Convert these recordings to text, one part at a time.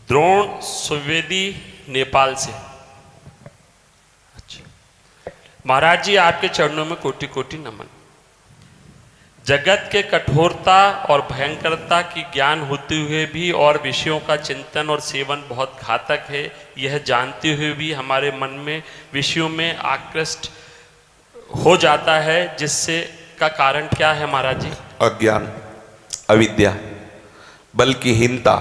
द्रोण सुवेदी नेपाल से। अच्छा महाराज जी, आपके चरणों में कोटि कोटि नमन। जगत के कठोरता और भयंकरता की ज्ञान होते हुए भी और विषयों का चिंतन और सेवन बहुत घातक है, यह जानते हुए भी हमारे मन में विषयों में आकृष्ट हो जाता है, जिससे का कारण क्या है महाराज जी? अज्ञान, अविद्या, बल की हीनता।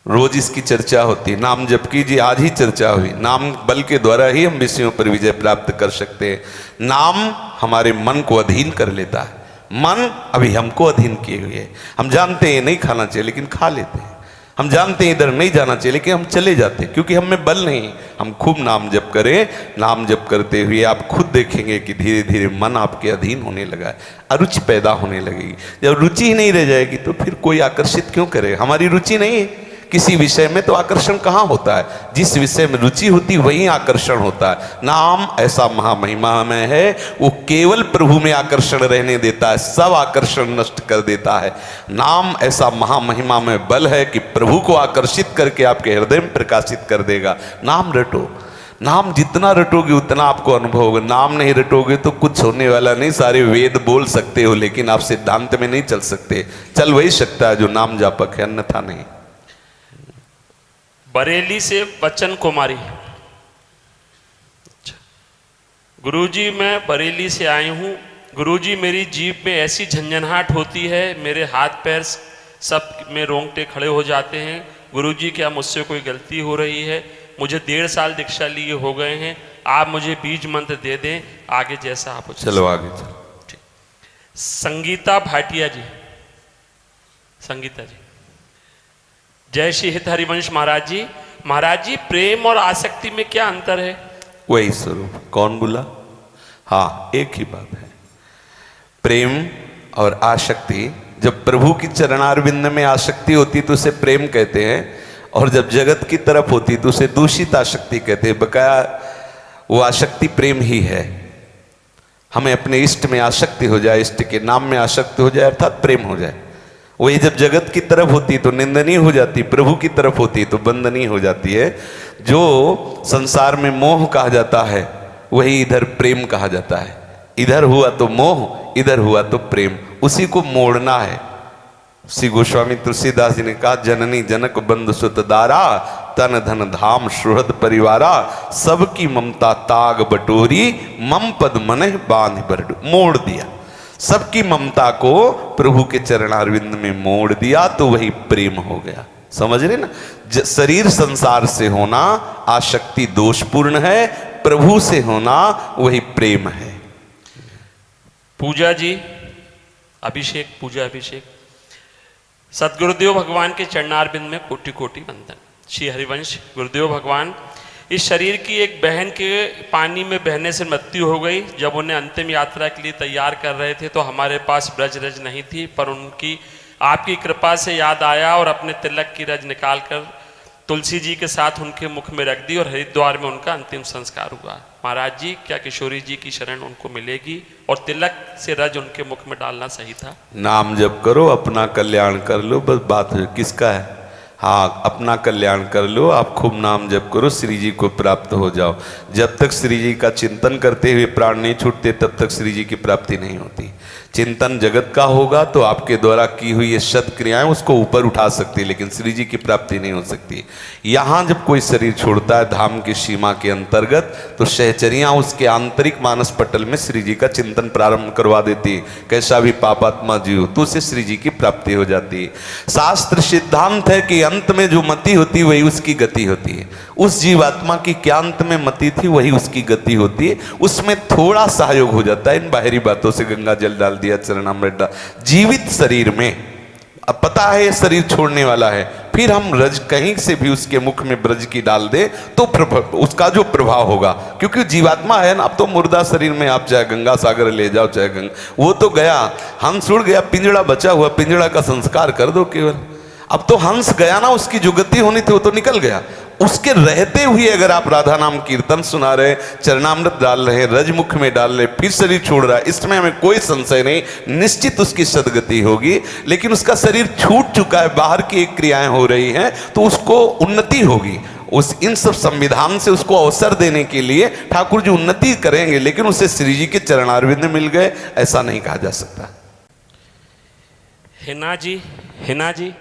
रोज इसकी चर्चा होती है। नाम जप कीजिए, आज ही चर्चा हुई। नाम बल के द्वारा ही हम विषयों पर विजय प्राप्त कर सकते हैं। नाम हमारे मन को अधीन कर लेता है। मन अभी हमको अधीन किए हुए है। हम जानते हैं नहीं खाना चाहिए लेकिन खा लेते हैं। हम जानते हैं इधर नहीं जाना चाहिए लेकिन हम चले जाते हैं, क्योंकि हम में बल नहीं। हम खूब नाम जप करें। नाम जप करते हुए आप खुद देखेंगे कि धीरे धीरे मन आपके अधीन होने लगा है, अरुचि पैदा होने लगेगी। जब रुचि ही नहीं रह जाएगी तो फिर कोई आकर्षित क्यों करेगा? हमारी रुचि नहीं है किसी विषय में तो आकर्षण कहाँ होता है? जिस विषय में रुचि होती वही आकर्षण होता है। नाम ऐसा महामहिमा में है, वो केवल प्रभु में आकर्षण रहने देता है, सब आकर्षण नष्ट कर देता है। नाम ऐसा महामहिमा में बल है कि प्रभु को आकर्षित करके आपके हृदय में प्रकाशित कर देगा। नाम रटो, नाम जितना रटोगे उतना आपको अनुभव होगा। नाम नहीं रटोगे तो कुछ होने वाला नहीं। सारे वेद बोल सकते हो लेकिन आप सिद्धांत में नहीं चल सकते। चल वही सकता है जो नाम जापक है, अन्यथा नहीं। बरेली से बच्चन कुमारी। गुरुजी, मैं बरेली से आई हूँ। गुरुजी, मेरी जीभ में ऐसी झंझनाहट होती है, मेरे हाथ पैर सब में रोंगटे खड़े हो जाते हैं। गुरुजी, क्या मुझसे कोई गलती हो रही है? मुझे 1.5 साल दीक्षा लिए हो गए हैं। आप मुझे बीज मंत्र दे दें, आगे जैसा आप। चलो आगे चलो। ठीक। संगीता भाटिया जी। संगीता जी, जय श्री हित हरिवंश महाराज जी। महाराज जी, प्रेम और आसक्ति में क्या अंतर है? वही स्वरूप। कौन बोला? हाँ, एक ही बात है। प्रेम और आसक्ति, जब प्रभु की चरणारविंद में आसक्ति होती तो उसे प्रेम कहते हैं, और जब जगत की तरफ होती तो उसे दूषित आसक्ति कहते हैं। बकाया वो आसक्ति प्रेम ही है। हमें अपने इष्ट में आसक्ति हो जाए, इष्ट के नाम में आसक्ति हो जाए, अर्थात प्रेम हो जाए। वही जब जगत की तरफ होती तो निंदनीय हो जाती, प्रभु की तरफ होती तो बंदनीय हो जाती है। जो संसार में मोह कहा जाता है वही इधर प्रेम कहा जाता है। इधर हुआ तो मोह, इधर हुआ तो प्रेम, उसी को मोड़ना है। श्री गोस्वामी तुलसीदास जी ने कहा, जननी जनक बंधु सुत दारा, तन धन धाम सुहृद परिवारा, सबकी ममता ताग बटोरी, मम पद मन बांध बरडू। मोड़ दिया, सबकी ममता को प्रभु के चरणारविंद में मोड़ दिया तो वही प्रेम हो गया। समझ रहे ना? शरीर संसार से होना आसक्ति दोषपूर्ण है, प्रभु से होना वही प्रेम है। पूजा जी, अभिषेक, पूजा अभिषेक। सदगुरुदेव भगवान के चरणारविंद में कोटि कोटि वंदन। श्री हरिवंश गुरुदेव भगवान, इस शरीर की एक बहन के पानी में बहने से मृत्यु हो गई। जब उन्हें अंतिम यात्रा के लिए तैयार कर रहे थे तो हमारे पास ब्रज रज नहीं थी, पर उनकी आपकी कृपा से याद आया और अपने तिलक की रज निकालकर तुलसी जी के साथ उनके मुख में रख दी और हरिद्वार में उनका अंतिम संस्कार हुआ। महाराज जी, क्या किशोरी जी की शरण उनको मिलेगी? और तिलक से रज उनके मुख में डालना सही था? नाम जप करो, अपना कल्याण कर लो, बस बात है। किसका है? हाँ, अपना कल्याण कर लो। आप खूब नाम जप करो, श्री जी को प्राप्त हो जाओ। जब तक श्री जी का चिंतन करते हुए प्राण नहीं छूटते तब तक श्री जी की प्राप्ति नहीं होती। चिंतन जगत का होगा तो आपके द्वारा की हुई ये सद क्रियाएं उसको ऊपर उठा सकती है, लेकिन श्री जी की प्राप्ति नहीं हो सकती। यहाँ जब कोई शरीर छोड़ता है धाम की सीमा के अंतर्गत तो सहचरियाँ उसके आंतरिक मानस पटल में श्री जी का चिंतन प्रारंभ करवा देती है। कैसा भी पापात्मा जीव तो उसे श्री जी की प्राप्ति हो जाती है। शास्त्र सिद्धांत है कि अंत में जो मति होती है वही उसकी गति होती है। उस जीवात्मा की क्या अंत में मति थी वही उसकी गति होती है। उसमें थोड़ा सहयोग हो जाता है इन बाहरी बातों से। गंगा जल डाल दिया, चरणामृत डाल, जीवित शरीर में अब पता है ये शरीर छोड़ने वाला है, फिर हम रज कहीं से भी उसके मुख में ब्रज की डाल दे तो उसका जो प्रभाव होगा, क्योंकि जीवात्मा है ना। अब तो मुर्दा शरीर में आप चाहे गंगा सागर ले जाओ चाहे गंगा, वो तो गया, हंस उड़ गया, पिंजड़ा बचा हुआ, पिंजड़ा का संस्कार कर दो केवल। अब तो हंस गया ना, उसकी जो गति होनी थी वो तो निकल गया। उसके रहते हुए अगर आप राधा नाम कीर्तन सुना रहे, चरणामृत डाल रहे, रजमुख में डाल रहे, फिर शरीर छोड़ रहा है, इसमें हमें कोई संशय नहीं, निश्चित उसकी सदगति होगी। लेकिन उसका शरीर छूट चुका है, बाहर की एक क्रियाएं हो रही हैं, तो उसको उन्नति होगी। उस इन सब संविधान से उसको अवसर देने के लिए ठाकुर जी उन्नति करेंगे, लेकिन उसे श्री जी के चरणारविंद मिल गए ऐसा नहीं कहा जा सकता। हिना जी, हिना जी,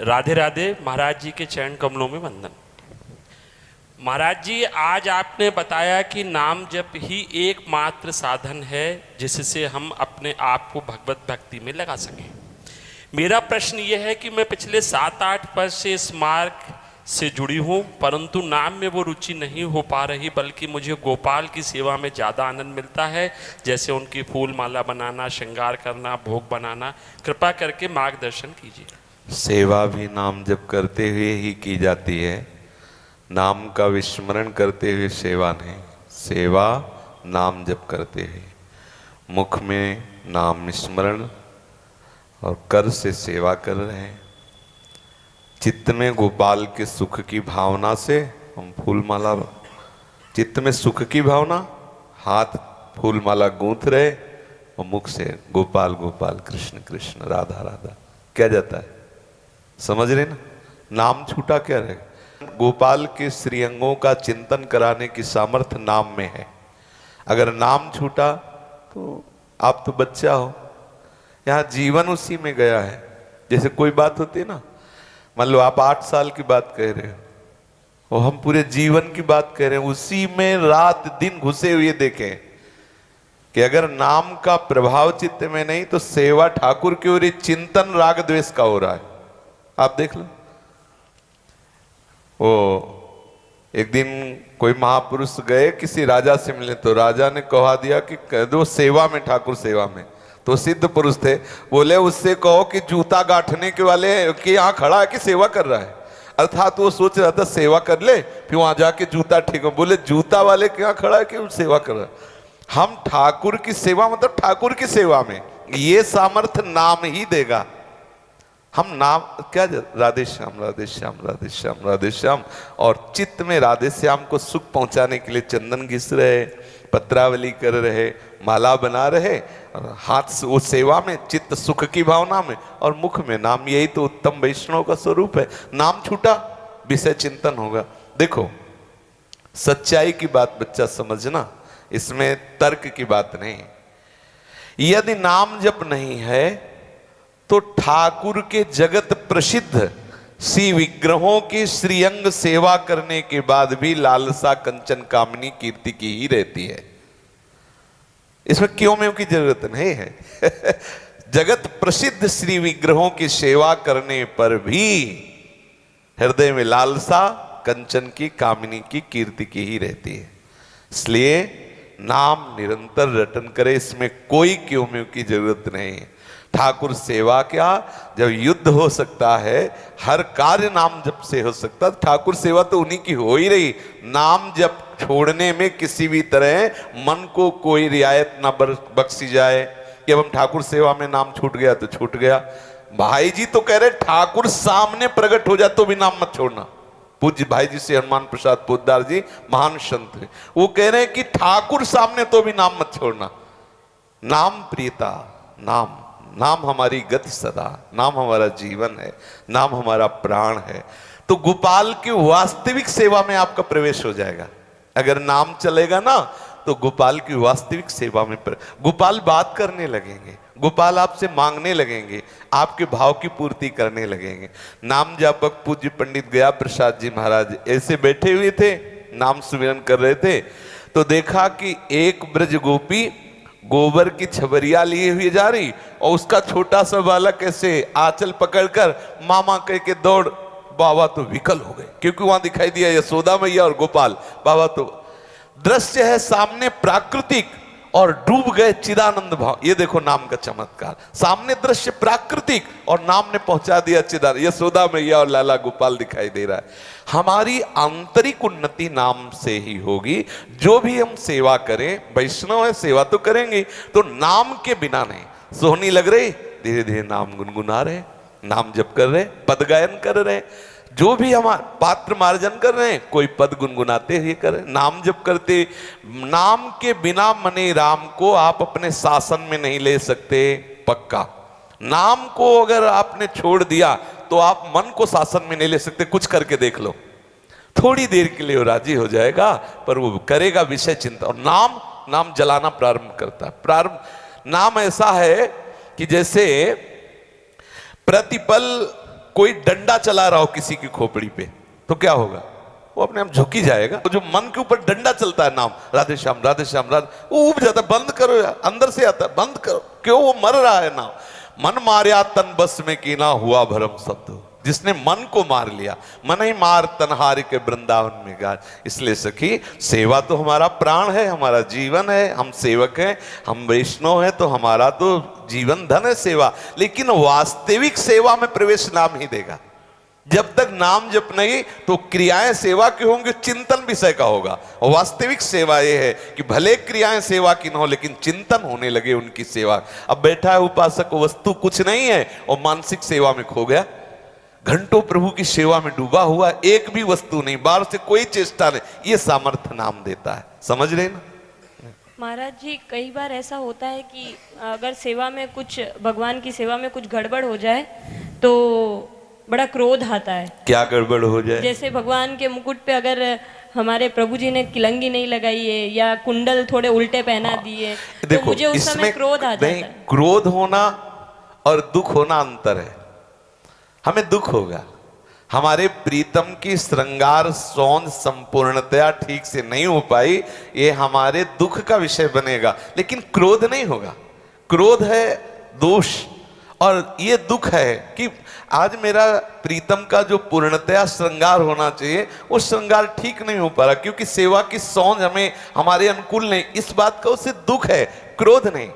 राधे राधे। महाराज जी के चरण कमलों में वंदन। महाराज जी, आज आपने बताया कि नाम जप ही एकमात्र साधन है जिससे हम अपने आप को भगवत भक्ति में लगा सकें। मेरा प्रश्न यह है कि मैं पिछले 7-8 वर्ष से इस मार्ग से जुड़ी हूँ, परंतु नाम में वो रुचि नहीं हो पा रही, बल्कि मुझे गोपाल की सेवा में ज़्यादा आनंद मिलता है, जैसे उनकी फूल माला बनाना, श्रृंगार करना, भोग बनाना। कृपा करके मार्गदर्शन कीजिए। सेवा भी नाम जप करते हुए ही की जाती है, नाम का विस्मरण करते हुए सेवा नहीं। सेवा नाम जप करते हुए, मुख में नाम स्मरण और कर से सेवा कर रहे हैं। चित्त में गोपाल के सुख की भावना से हम फूल माला, चित्त में सुख की भावना, हाथ फूल माला गूंथ रहे और मुख से गोपाल गोपाल, कृष्ण कृष्ण, राधा राधा क्या जाता है। समझ रहे ना, नाम छूटा क्या रहेगा। गोपाल के श्रीअंगों का चिंतन कराने की सामर्थ्य नाम में है। अगर नाम छूटा तो आप तो बच्चा हो, यहाँ जीवन उसी में गया है। जैसे कोई बात होती है ना, मान लो आप 8 साल की बात कह रहे हो और हम पूरे जीवन की बात कह रहे हैं, उसी में रात दिन घुसे हुए देखें कि अगर नाम का प्रभाव चित्त में नहीं तो सेवा ठाकुर की ओर चिंतन राग द्वेष का हो रहा है। आप देख लो, वो एक दिन कोई महापुरुष गए किसी राजा से मिले, तो राजा ने कहा दिया कि कह दो सेवा में, ठाकुर सेवा में। तो सिद्ध पुरुष थे, बोले उससे कहो कि जूता गांठने के वाले के यहाँ खड़ा है कि सेवा कर रहा है। अर्थात वो सोच रहा था सेवा कर ले, फिर वहां जाके जूता ठीक हो। बोले जूता वाले के यहाँ खड़ा है कि सेवा कर रहा है। हम ठाकुर की सेवा, मतलब ठाकुर की सेवा में ये सामर्थ्य नाम ही देगा। हम नाम क्या, राधे श्याम राधे श्याम राधे श्याम राधे श्याम, और चित्त में राधे श्याम को सुख पहुंचाने के लिए चंदन घिस रहे, पत्रावली कर रहे, माला बना रहे, और हाथ से वो सेवा में, चित्त सुख की भावना में, और मुख में नाम। यही तो उत्तम वैष्णव का स्वरूप है। नाम छूटा, विषय चिंतन होगा। देखो, सच्चाई की बात बच्चा समझना, इसमें तर्क की बात नहीं। यदि नाम जप नहीं है तो ठाकुर के जगत प्रसिद्ध श्री विग्रहों की श्रीअंग सेवा करने के बाद भी लालसा कंचन कामनी कीर्ति की ही रहती है। इसमें क्यों में की जरूरत नहीं है। जगत प्रसिद्ध श्री विग्रहों की सेवा करने पर भी हृदय में लालसा कंचन की कामनी की कीर्ति की ही रहती है। इसलिए नाम निरंतर रटन करे, इसमें कोई क्यों में की जरूरत नहीं है। ठाकुर सेवा क्या, जब युद्ध हो सकता है, हर कार्य नाम जप से हो सकता, ठाकुर सेवा तो उन्हीं की हो ही रही। नाम जप छोड़ने में किसी भी तरह मन को कोई रियायत ना बख्शी जाए कि अब हम ठाकुर सेवा में नाम छूट गया तो छूट गया। भाई जी तो कह रहे ठाकुर सामने प्रकट हो जाए तो भी नाम मत छोड़ना। पूज्य भाई जी से हनुमान प्रसाद पोद्दार जी महान संत है, वो कह रहे हैं कि ठाकुर सामने तो भी नाम मत छोड़ना। नाम प्रियता, नाम नाम हमारी गति सदा, नाम हमारा जीवन है, नाम हमारा प्राण है। तो गोपाल की वास्तविक सेवा में आपका प्रवेश हो जाएगा। अगर नाम चलेगा ना तो गोपाल की वास्तविक सेवा में गोपाल बात करने लगेंगे, गोपाल आपसे मांगने लगेंगे, आपके भाव की पूर्ति करने लगेंगे। नाम जापक पूज्य पंडित गया प्रसाद जी महाराज ऐसे बैठे हुए थे, नाम सुमिरन कर रहे थे, तो देखा कि एक ब्रज गोपी गोबर की छबरिया लिए हुई जा रही और उसका छोटा सा बालक ऐसे आंचल पकड़कर मामा कह के दौड़। बाबा तो विकल हो गए, क्योंकि वहां दिखाई दिया यशोदा मैया और गोपाल। बाबा तो दृश्य है सामने प्राकृतिक और डूब गए चिदानंद भाव। ये देखो नाम का चमत्कार, सामने दृश्य प्राकृतिक और नाम ने पहुंचा दिया चिदानंद। यशोदा मैया और लाला गोपाल दिखाई दे रहा है। हमारी आंतरिक उन्नति नाम से ही होगी। जो भी हम सेवा करें, वैष्णव है सेवा तो करेंगे, तो नाम के बिना नहीं। सोहनी लग रही, धीरे धीरे नाम गुनगुना रहे, नाम जप कर रहे, पद गायन कर रहे, जो भी हमारा पात्र मार्जन कर रहे हैं, कोई पद गुनगुनाते हुए कर रहे, नाम जप करते। नाम के बिना मने राम को आप अपने शासन में नहीं ले सकते, पक्का। नाम को अगर आपने छोड़ दिया तो आप मन को शासन में नहीं ले सकते। कुछ करके देख लो, थोड़ी देर के लिए वो राजी हो जाएगा, पर वो करेगा विषय चिंता। और नाम जलाना प्रारंभ करता है। नाम ऐसा है कि जैसे प्रतिपल कोई डंडा चला रहा हो किसी की खोपड़ी पे, तो क्या होगा? वो अपने आप झुक ही जाएगा। तो जो मन के ऊपर डंडा चलता है नाम, राधे श्याम राधे श्याम राधे, वो उब जाता है, बंद करो यार, अंदर से आता है, बंद करो। क्यों? वो मर रहा है नाम। मन मार्या तन बस में कीना हुआ भरम शब्द। जिसने मन को मार लिया, मन ही मार तनहार के वृंदावन में गा। इसलिए सखी, सेवा तो हमारा प्राण है, हमारा जीवन है, हम सेवक हैं, हम वैष्णव हैं, तो हमारा तो जीवन धन है सेवा। लेकिन वास्तविक सेवा में प्रवेश नाम ही देगा। जब तक नाम जप नहीं, तो क्रियाएं सेवा की होंगी, चिंतन विषय का होगा। और वास्तविक सेवा यह है कि भले क्रियाएं सेवा की न हो, लेकिन चिंतन होने लगे उनकी सेवा। अब बैठा है उपासक, वस्तु कुछ नहीं है और मानसिक सेवा में खो गया, घंटों प्रभु की सेवा में डूबा हुआ, एक भी वस्तु नहीं, बाहर से कोई चेष्टा नहीं। ये सामर्थ्य नाम देता है। समझ रहे ना महाराज जी? कई बार ऐसा होता है कि अगर सेवा में कुछ, भगवान की सेवा में कुछ गड़बड़ हो जाए तो बड़ा क्रोध आता है। क्या गड़बड़ हो जाए? जैसे भगवान के मुकुट पे अगर हमारे प्रभु जी ने किलंगी नहीं लगाई है या कुंडल थोड़े उल्टे पहना दिए, तो मुझे उस समय क्रोध आ जाता है। क्रोध होना और दुख होना अंतर है। हमें दुख होगा, हमारे प्रीतम की श्रृंगार सौंध संपूर्णतया ठीक से नहीं हो पाई, ये हमारे दुख का विषय बनेगा, लेकिन क्रोध नहीं होगा। क्रोध है दोष, और ये दुख है कि आज मेरा प्रीतम का जो पूर्णतया श्रृंगार होना चाहिए, वो श्रृंगार ठीक नहीं हो पा रहा, क्योंकि सेवा की सौंध हमें हमारे अनुकूल नहीं। इस बात का उसे दुख है, क्रोध नहीं।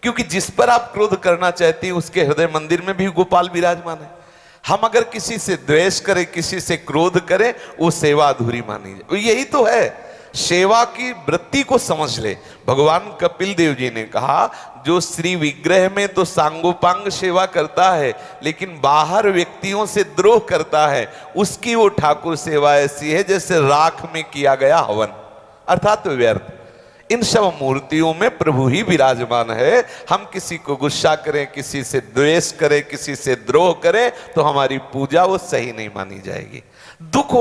क्योंकि जिस पर आप क्रोध करना चाहती हैं, उसके हृदय मंदिर में भी गोपाल विराजमान है। हम अगर किसी से द्वेष करें, किसी से क्रोध करें, वो सेवा अधूरी मानी जाए। यही तो है, सेवा की वृत्ति को समझ ले। भगवान कपिल देव जी ने कहा, जो श्री विग्रह में तो सांगोपांग सेवा करता है, लेकिन बाहर व्यक्तियों से द्रोह करता है, उसकी वो ठाकुर सेवा ऐसी है जैसे राख में किया गया हवन, अर्थात व्यर्थ। इन सब मूर्तियों में प्रभु ही विराजमान है। हम किसी को गुस्सा करें, किसी से द्वेष करें, किसी से द्रोह करें, तो हमारी पूजा वो सही नहीं मानी जाएगी। दुख